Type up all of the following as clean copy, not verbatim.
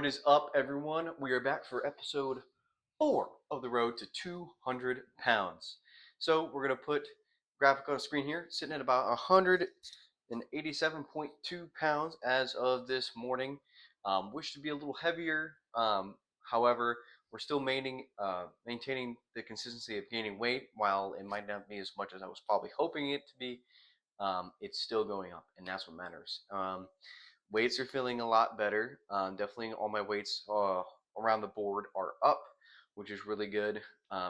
is up, everyone? We are back for episode 4 of the road to 200 pounds. So we're going to put graphic on the screen here, sitting at about 187.2 pounds as of this morning. Wish to be a little heavier. However, we're still maintaining the consistency of gaining weight. While it might not be as much as I was probably hoping it to be, it's still going up, and that's what matters. Weights are feeling a lot better. Definitely all my weights around the board are up, which is really good.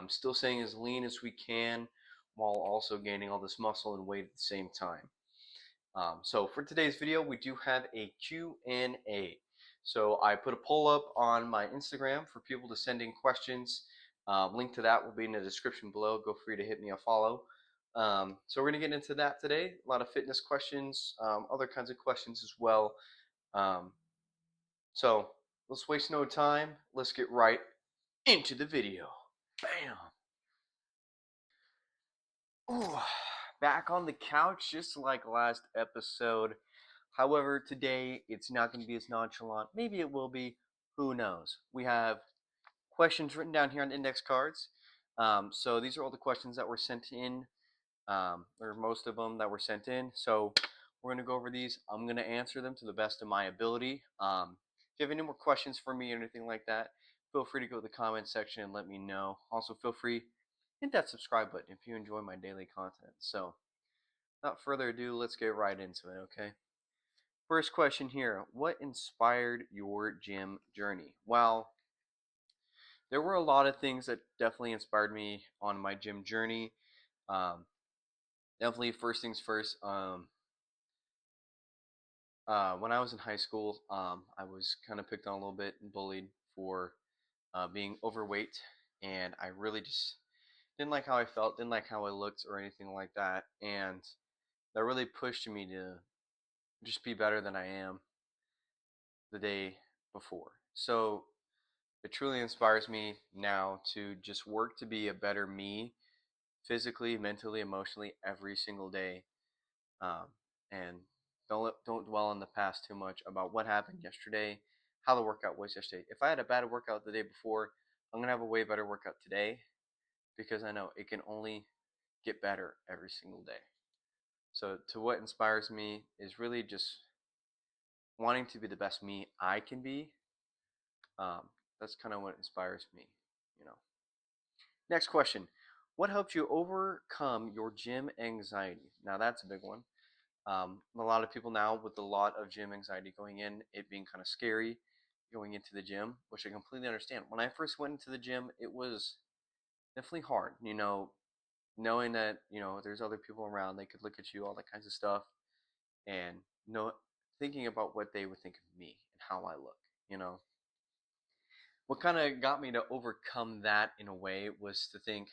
Still staying as lean as we can while also gaining all this muscle and weight at the same time. So for today's video, we do have a Q&A. So I put a poll up on my Instagram for people to send in questions. Link to that will be in the description below. Go free to hit me a follow. So we're going to get into that today. A lot of fitness questions, other kinds of questions as well. Um, so let's waste no time. Let's get right into the video. Bam! Ooh, back on the couch just like last episode. However, today it's not going to be as nonchalant. Maybe it will be. Who knows? We have questions written down here on index cards. So these are all the questions that were sent in, or most of them that were sent in. So we're going to go over these. I'm going to answer them to the best of my ability. If you have any more questions for me or anything like that, feel free to go to the comment section and let me know. Also, feel free hit that subscribe button if you enjoy my daily content. So, without further ado, let's get right into it, okay? First question here, what inspired your gym journey? Well, there were a lot of things that definitely inspired me on my gym journey. Um, Definitely, first things first, when I was in high school, I was kind of picked on a little bit and bullied for being overweight, and I really just didn't like how I felt, didn't like how I looked or anything like that, and that really pushed me to just be better than I am the day before. So it truly inspires me now to just work to be a better me, physically, mentally, emotionally, every single day, um, and don't dwell on the past too much about what happened yesterday, how the workout was yesterday. If I had a bad workout the day before, I'm gonna have a way better workout today because I know it can only get better every single day. So to what inspires me is really just wanting to be the best me I can be. Um, that's kind of what inspires me, you know. Next question. What helped you overcome your gym anxiety? Now that's a big one. A lot of people now with a lot of gym anxiety going in, it being kind of scary going into the gym, which I completely understand. When I first went into the gym, it was definitely hard, knowing that, there's other people around, they could look at you, all that kinds of stuff, and know thinking about what they would think of me and how I look, you know. What kind of got me to overcome that in a way was to think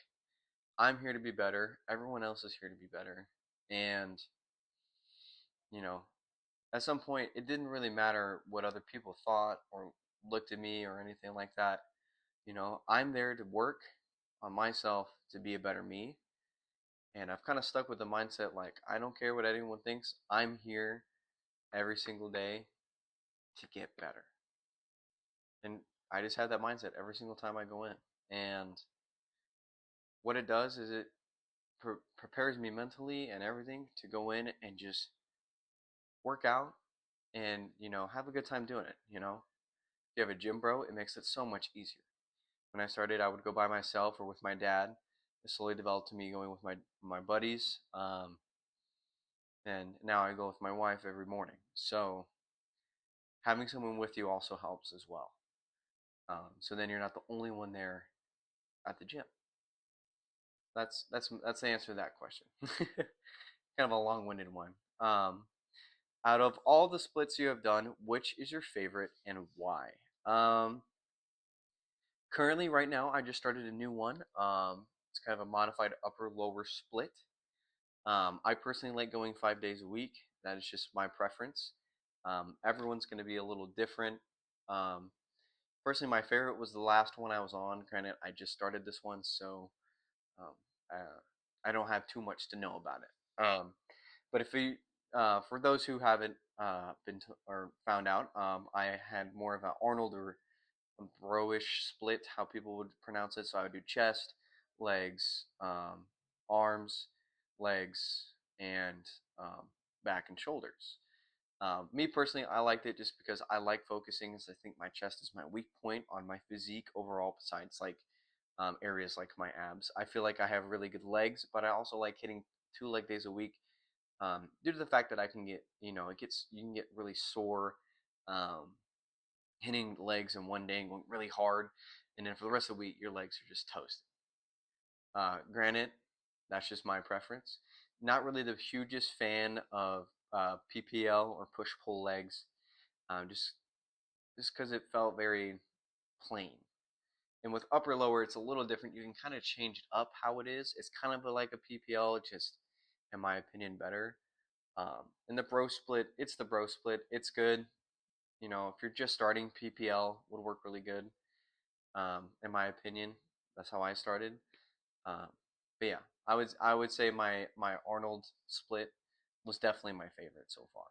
I'm here to be better, everyone else is here to be better, and you know, at some point it didn't really matter what other people thought or looked at me or anything like that. I'm there to work on myself to be a better me, and I've kind of stuck with the mindset like I don't care what anyone thinks. I'm here every single day to get better. And I just had that mindset every single time I go in. And what it does is it prepares me mentally and everything to go in and just work out and, have a good time doing it. If you have a gym bro, it makes it so much easier. When I started, I would go by myself or with my dad. It slowly developed to me going with my buddies. And now I go with my wife every morning. So having someone with you also helps as well. So then you're not the only one there at the gym. That's the answer to that question. Kind of a long-winded one. Out of all the splits you have done, which is your favorite and why? Currently, right now, I just started a new one. It's kind of a modified upper-lower split. I personally like going 5 days a week. That is just my preference. Everyone's going to be a little different. Um, Personally, my favorite was the last one I was on. Granted, I just started this one, so um, I don't have too much to know about it. But if you for those who haven't or found out, I had more of an Arnold or a bro-ish split, how people would pronounce it. So I would do chest, legs, arms, legs, and back and shoulders. Me personally, I liked it just because I like focusing, as I think my chest is my weak point on my physique overall, besides like areas like my abs. I feel like I have really good legs, but I also like hitting 2 leg days a week, due to the fact that I can get, you can get really sore um, hitting legs in one day and going really hard, and then for the rest of the week, your legs are just toasted. Granted, that's just my preference. Not really the hugest fan of PPL or push pull legs, just because it felt very plain. And with upper lower, it's a little different. You can kind of change it up how it is. It's kind of like a PPL, just in my opinion, better. And the bro split, it's the bro split. It's good. If you're just starting, PPL would work really good. In my opinion, that's how I started. Um, but yeah, I would say my Arnold split was definitely my favorite so far.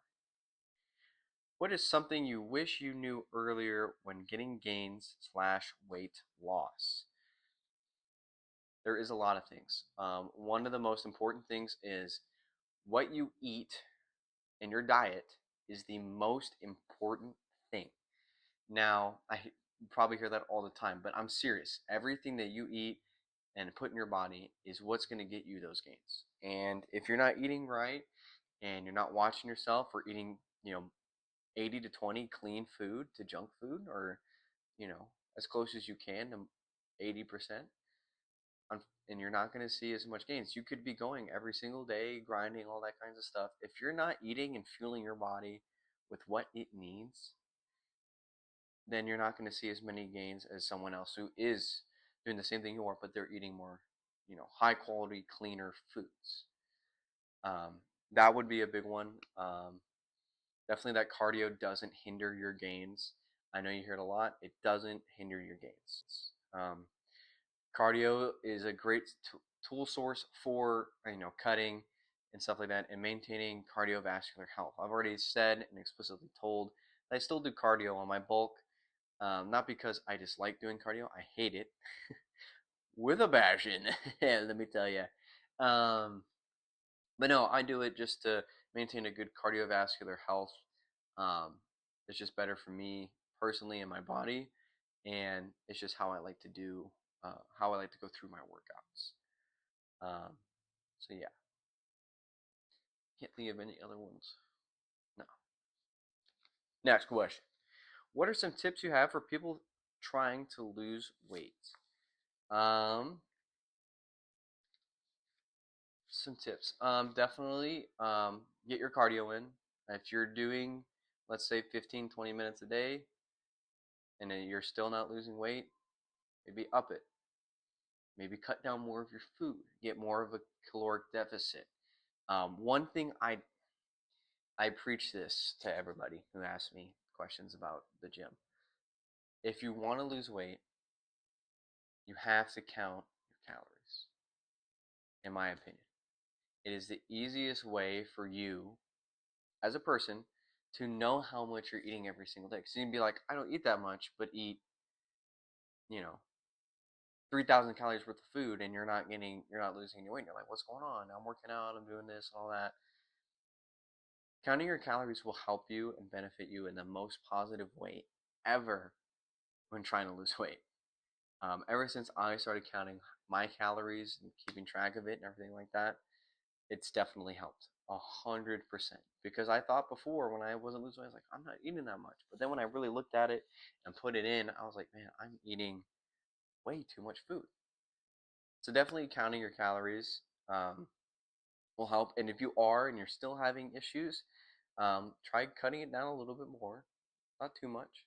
What is something you wish you knew earlier when getting gains slash weight loss? There is a lot of things. One of the most important things is what you eat in your diet is the most important thing. Now, probably hear that all the time, but I'm serious. Everything that you eat and put in your body is what's going to get you those gains. And if you're not eating right and you're not watching yourself or eating, 80 to 20 clean food to junk food, or, as close as you can to 80%, and you're not going to see as much gains. You could be going every single day, grinding, all that kinds of stuff. If you're not eating and fueling your body with what it needs, then you're not going to see as many gains as someone else who is doing the same thing you are, but they're eating more, high quality, cleaner foods. Um, that would be a big one. Definitely that cardio doesn't hinder your gains. I know you hear it a lot. It doesn't hinder your gains. Cardio is a great tool source for cutting and stuff like that, and maintaining cardiovascular health. I've already said and explicitly told that I still do cardio on my bulk, not because I dislike doing cardio. I hate it with a passion. Let me tell you. But no, I do it just to maintain a good cardiovascular health. Um, it's just better for me personally and my body, and it's just how I like to do, how I like to go through my workouts. Um, so yeah, can't think of any other ones. No. Next question: what are some tips you have for people trying to lose weight? Um, some tips. Definitely get your cardio in. If you're doing, let's say, 15, 20 minutes a day, and then you're still not losing weight, maybe up it. Maybe cut down more of your food. Get more of a caloric deficit. One thing I preach this to everybody who asks me questions about the gym. If you want to lose weight, you have to count your calories, in my opinion. It is the easiest way for you as a person to know how much you're eating every single day. So you can be like, I don't eat that much, but eat, you know, 3,000 calories worth of food, and you're not losing any weight. You're like, what's going on? I'm working out, I'm doing this and all that. Counting your calories will help you and benefit you in the most positive way ever when trying to lose weight. Ever since I started counting my calories and keeping track of it and everything like that, it's definitely helped 100%. Because I thought before, when I wasn't losing weight, I was like, I'm not eating that much. But then when I really looked at it and put it in, I was like, man, I'm eating way too much food. So definitely counting your calories will help. And if you are and you're still having issues, try cutting it down a little bit more, not too much.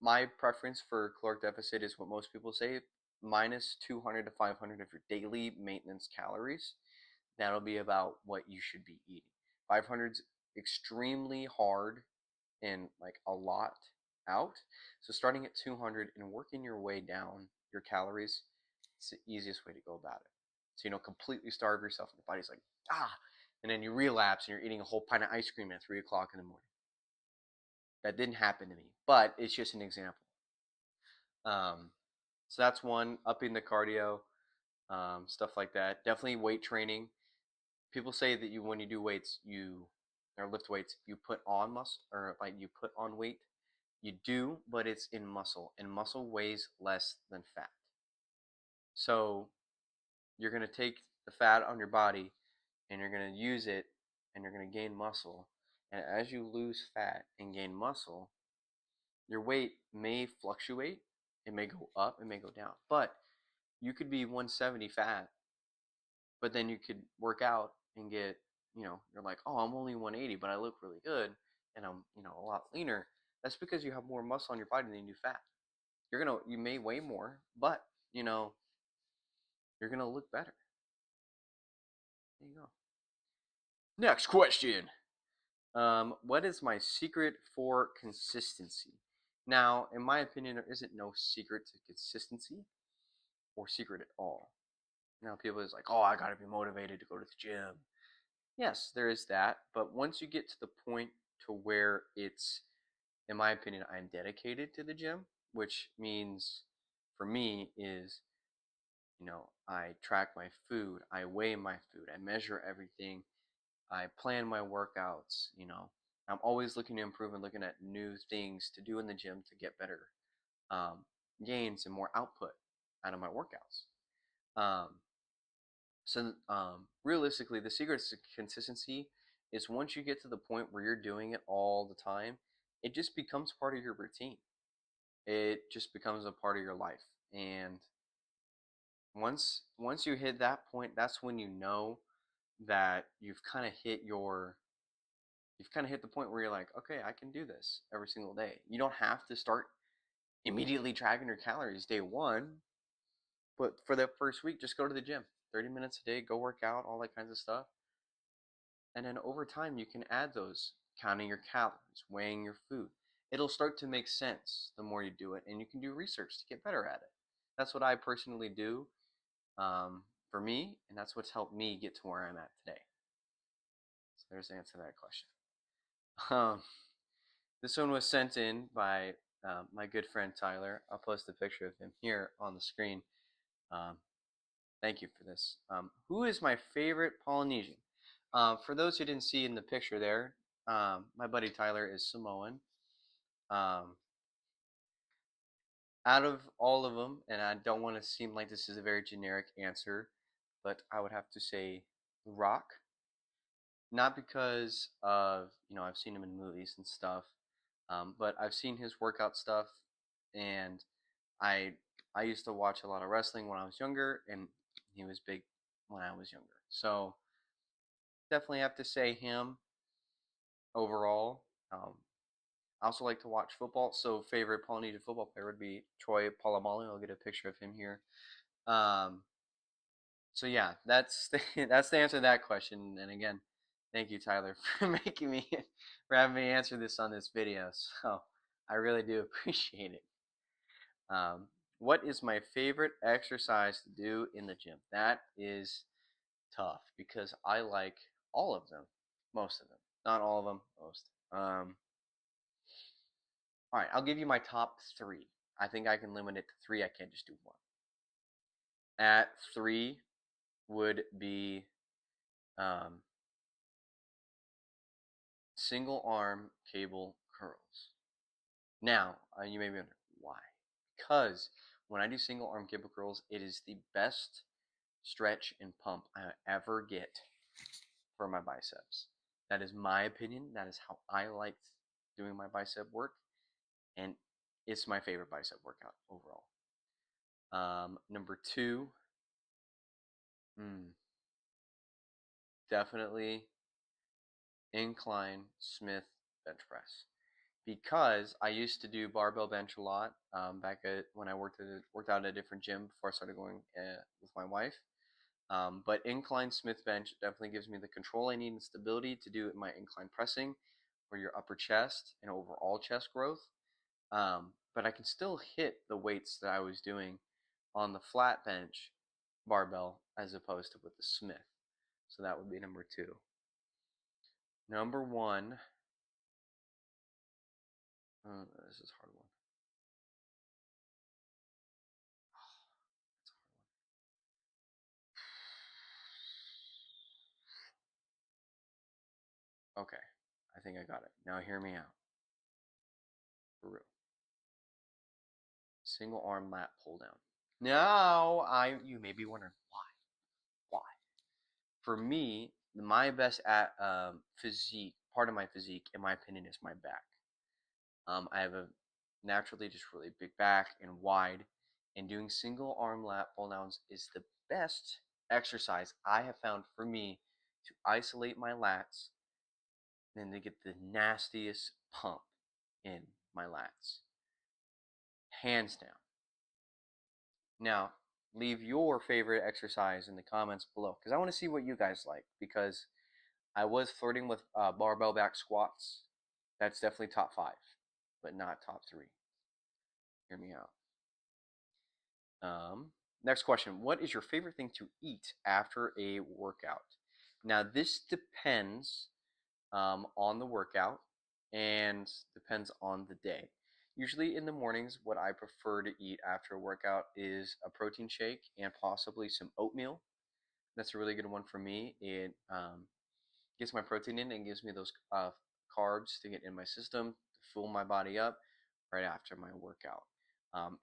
My preference for caloric deficit is what most people say, minus 200 to 500 of your daily maintenance calories. That'll be about what you should be eating. 500 is extremely hard and like a lot out. So starting at 200 and working your way down your calories, it's the easiest way to go about it. So completely starve yourself, and your body's like, and then you relapse and you're eating a whole pint of ice cream at 3 o'clock in the morning. That didn't happen to me, but it's just an example. So that's one, upping the cardio, stuff like that. Definitely weight training. People say that when you do weights, or lift weights, you put on muscle, or like you put on weight. You do, but it's in muscle, and muscle weighs less than fat. So you're going to take the fat on your body and you're going to use it and you're going to gain muscle. And as you lose fat and gain muscle, your weight may fluctuate. It may go up, it may go down. But you could be 170 fat, but then you could work out and get, you're like, oh, I'm only 180, but I look really good and I'm, a lot leaner. That's because you have more muscle on your body than you do fat. You may weigh more, but, you're going to look better. There you go. Next question. What is my secret for consistency? Now, in my opinion, there isn't no secret to consistency or secret at all. Now, people is like, oh, I gotta be motivated to go to the gym. Yes, there is that, but once you get to the point to where it's, in my opinion, I'm dedicated to the gym, which means for me is, I track my food, I weigh my food, I measure everything, I plan my workouts, I'm always looking to improve and looking at new things to do in the gym to get better gains and more output out of my workouts. Um, so realistically, the secret to consistency is once you get to the point where you're doing it all the time, it just becomes part of your routine. It just becomes a part of your life. And once you hit that point, that's when you know that you've kind of hit the point where you're like, okay, I can do this every single day. You don't have to start immediately tracking your calories day one, but for the first week, just go to the gym 30 minutes a day, go work out, all that kinds of stuff. And then over time, you can add those, counting your calories, weighing your food. It'll start to make sense the more you do it, and you can do research to get better at it. That's what I personally do for me, and that's what's helped me get to where I'm at today. So there's the answer to that question. This one was sent in by my good friend Tyler. I'll post a picture of him here on the screen. Um, thank you for this. Who is my favorite Polynesian? For those who didn't see in the picture there, my buddy Tyler is Samoan. Um, out of all of them, and I don't want to seem like this is a very generic answer, but I would have to say Rock. Not because of, I've seen him in movies and stuff, but I've seen his workout stuff, and I I used to watch a lot of wrestling when I was younger, and he was big when I was younger. So definitely have to say him overall. I also like to watch football, so favorite Polynesian football player would be Troy Polamalu. I'll get a picture of him here. Um, so yeah, that's that's the answer to that question. And again, thank you, Tyler, for having me answer this on this video. So I really do appreciate it. Um, what is my favorite exercise to do in the gym? That is tough because I like all of them, most of them, not all of them, most. All right, I'll give you my top three. I think I can limit it to three. I can't just do one. At three would be um, single arm cable curls. Now, you may be wondering why. Because when I do single arm cable curls, it is the best stretch and pump I ever get for my biceps. That is my opinion. That is how I like doing my bicep work. And it's my favorite bicep workout overall. Number two, definitely incline Smith bench press because I used to do barbell bench a lot back when I worked out at a different gym before I started going with my wife. But incline Smith bench definitely gives me the control I need and stability to do my incline pressing for your upper chest and overall chest growth. But I can still hit the weights that I was doing on the flat bench barbell as opposed to with the Smith. So that would be number two. Number one. Oh, this is a hard one. That's a hard one. Okay, I think I got it. Now hear me out. For real. Single arm lat pull down. Now you may be wondering why. Why? For me, my best at physique, part of my physique, in my opinion, is my back. I have a naturally just really big back and wide, and doing single arm lat pull downs is the best exercise I have found for me to isolate my lats and to get the nastiest pump in my lats. Hands down. Now, leave your favorite exercise in the comments below because I want to see what you guys like. Because I was flirting with barbell back squats. That's definitely top 5, but not top 3. Hear me out. Next question. What is your favorite thing to eat after a workout? Now, this depends on the workout and depends on the day. Usually in the mornings, what I prefer to eat after a workout is a protein shake and possibly some oatmeal. That's a really good one for me. It gets my protein in and gives me those carbs to get in my system to fill my body up right after my workout.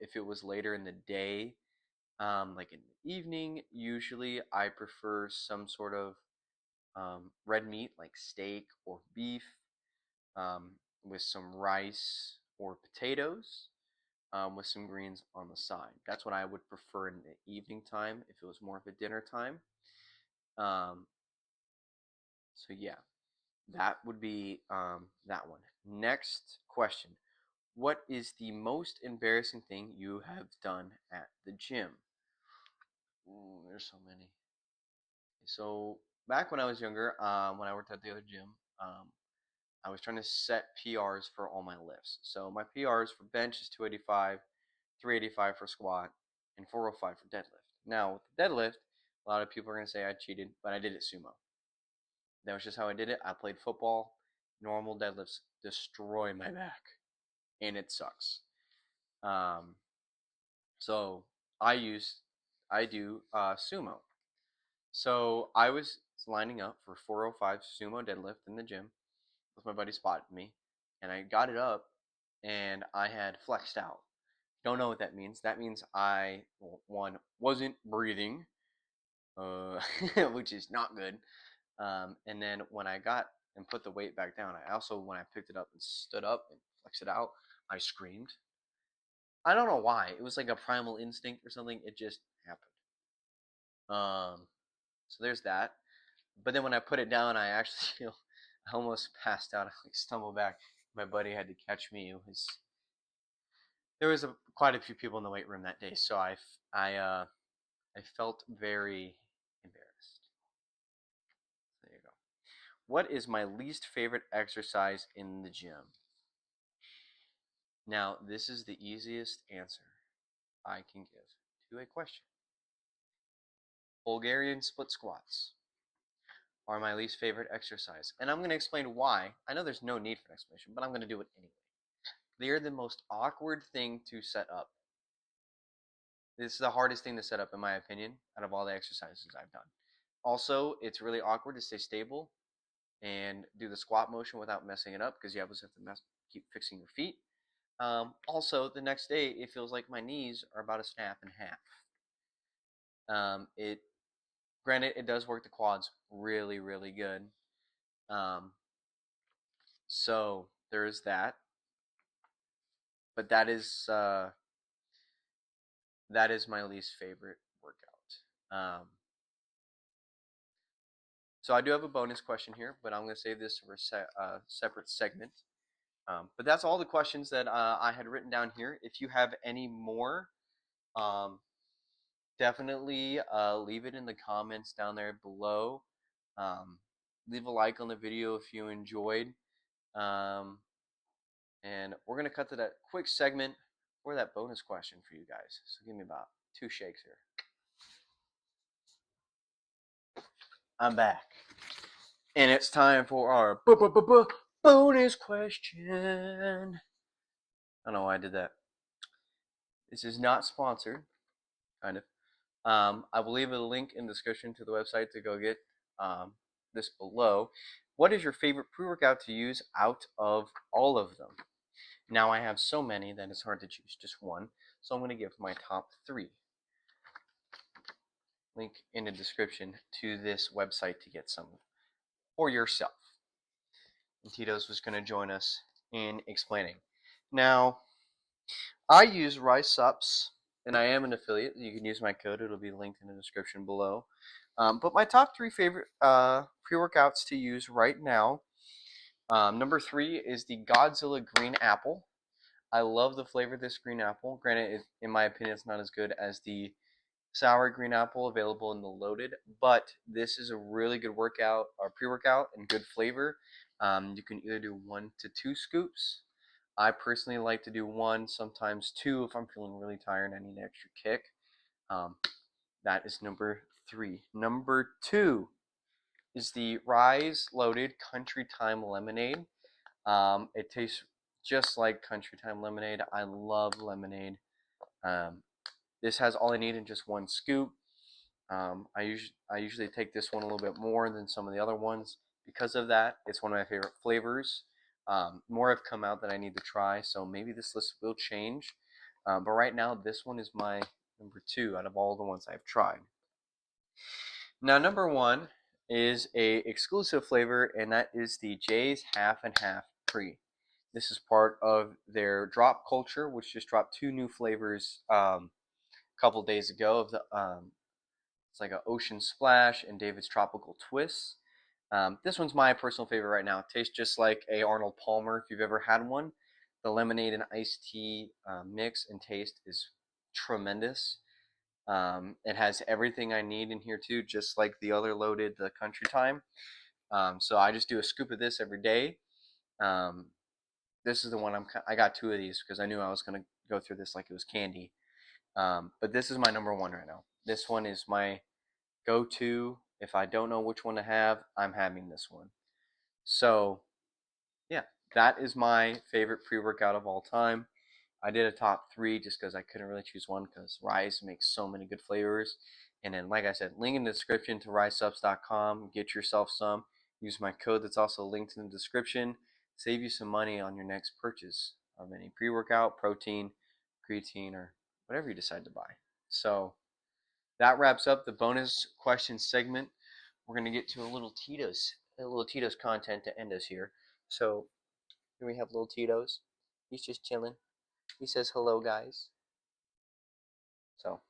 If it was later in the day, like in the evening, usually I prefer some sort of red meat like steak or beef um, with some rice or potatoes with some greens on the side. That's what I would prefer in the evening time if it was more of a dinner time. Um, so yeah, that would be that one. Next question. What is the most embarrassing thing you have done at the gym? Ooh, there's so many. So back when I was younger, when I worked at the other gym, I was trying to set PRs for all my lifts. So my PRs for bench is 285, 385 for squat, and 405 for deadlift. Now with the deadlift, a lot of people are gonna say I cheated, but I did it sumo. That was just how I did it. I played football. Normal deadlifts destroy my back, and it sucks. Um, so I do sumo. So I was lining up for 405 sumo deadlift in the gym with my buddy spotted me, and I got it up, and I had flexed out. Don't know what that means. That means I one wasn't breathing, uh, which is not good. And then when I got and put the weight back down, I also when I picked it up and stood up and flexed it out, I screamed. I don't know why. It was like a primal instinct or something. It just happened. So there's that. But then when I put it down, I actually feel I almost passed out. I like stumbled back. My buddy had to catch me. It was there was quite a few people in the weight room that day, so I felt very embarrassed. There you go. What is my least favorite exercise in the gym? Now, this is the easiest answer I can give to a question. Bulgarian split squats are my least favorite exercise. And I'm going to explain why. I know there's no need for an explanation, but I'm going to do it anyway. They are the most awkward thing to set up. This is the hardest thing to set up, in my opinion, out of all the exercises I've done. Also, it's really awkward to stay stable and do the squat motion without messing it up because you always have to keep fixing your feet. Also, the next day, it feels like my knees are about to snap in half. It Granted, it does work the quads really, really good. Um, so there is that. But that is my least favorite workout. So I do have a bonus question here, but I'm going to save this for a separate segment. But that's all the questions that I had written down here. If you have any more, um, definitely leave it in the comments down there below. Um, leave a like on the video if you enjoyed. Um, and we're going to cut to that quick segment for that bonus question for you guys. So give me about 2 shakes here. I'm back. And it's time for our bonus question. I don't know why I did that. This is not sponsored, kind of. I will leave a link in the description to the website to go get this below. What is your favorite pre-workout to use out of all of them? Now I have so many that it's hard to choose just one, so I'm going to give my top 3. Link in the description to this website to get some for yourself. And Tito's was going to join us in explaining. Now, I use Rise Ups, and I am an affiliate. You can use my code. It'll be linked in the description below. But my top 3 favorite pre-workouts to use right now. Number 3 is the Godzilla Green Apple. I love the flavor of this green apple. Granted, in my opinion, it's not as good as the sour green apple available in the loaded, but this is a really good workout or pre-workout and good flavor. You can either do 1 to 2 scoops. I personally like to do 1, sometimes 2 if I'm feeling really tired and I need an extra kick. That is number 3. Number 2 is the Rise Loaded Country Time Lemonade. It tastes just like Country Time lemonade. I love lemonade. This has all I need in just 1 scoop. I usually take this one a little bit more than some of the other ones. Because of that, it's one of my favorite flavors. More have come out that I need to try, so maybe this list will change. But right now, this one is my number 2 out of all the ones I've tried. Now, number 1 is a exclusive flavor, and that is the Jay's Half and Half Pre. This is part of their Drop Culture, which just dropped 2 new flavors a couple days ago. Of the it's like an Ocean Splash and David's Tropical Twist. This one's my personal favorite right now. It tastes just like a Arnold Palmer if you've ever had one. The lemonade and iced tea mix and taste is tremendous. It has everything I need in here too, just like the other loaded, the Country Time. So I just do a scoop of this every day. This is the one I got 2 of these because I knew I was gonna go through this like it was candy. But this is my number 1 right now. This one is my go-to. If I don't know which one to have, I'm having this one. So yeah, that is my favorite pre-workout of all time. I did a top 3 just because I couldn't really choose one because Rise makes so many good flavors. And then, like I said, link in the description to riseups.com. Get yourself some. Use my code that's also linked in the description. Save you some money on your next purchase of any pre-workout, protein, creatine, or whatever you decide to buy. So that wraps up the bonus question segment. We're going to get to a little Tito's content to end us here. So here we have little Tito's. He's just chilling. He says hello, guys. So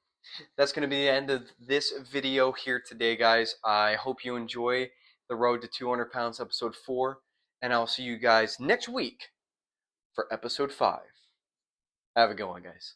that's going to be the end of this video here today, guys. I hope you enjoy the Road to 200 Pounds episode 4, and I'll see you guys next week for episode 5. Have a good one, guys.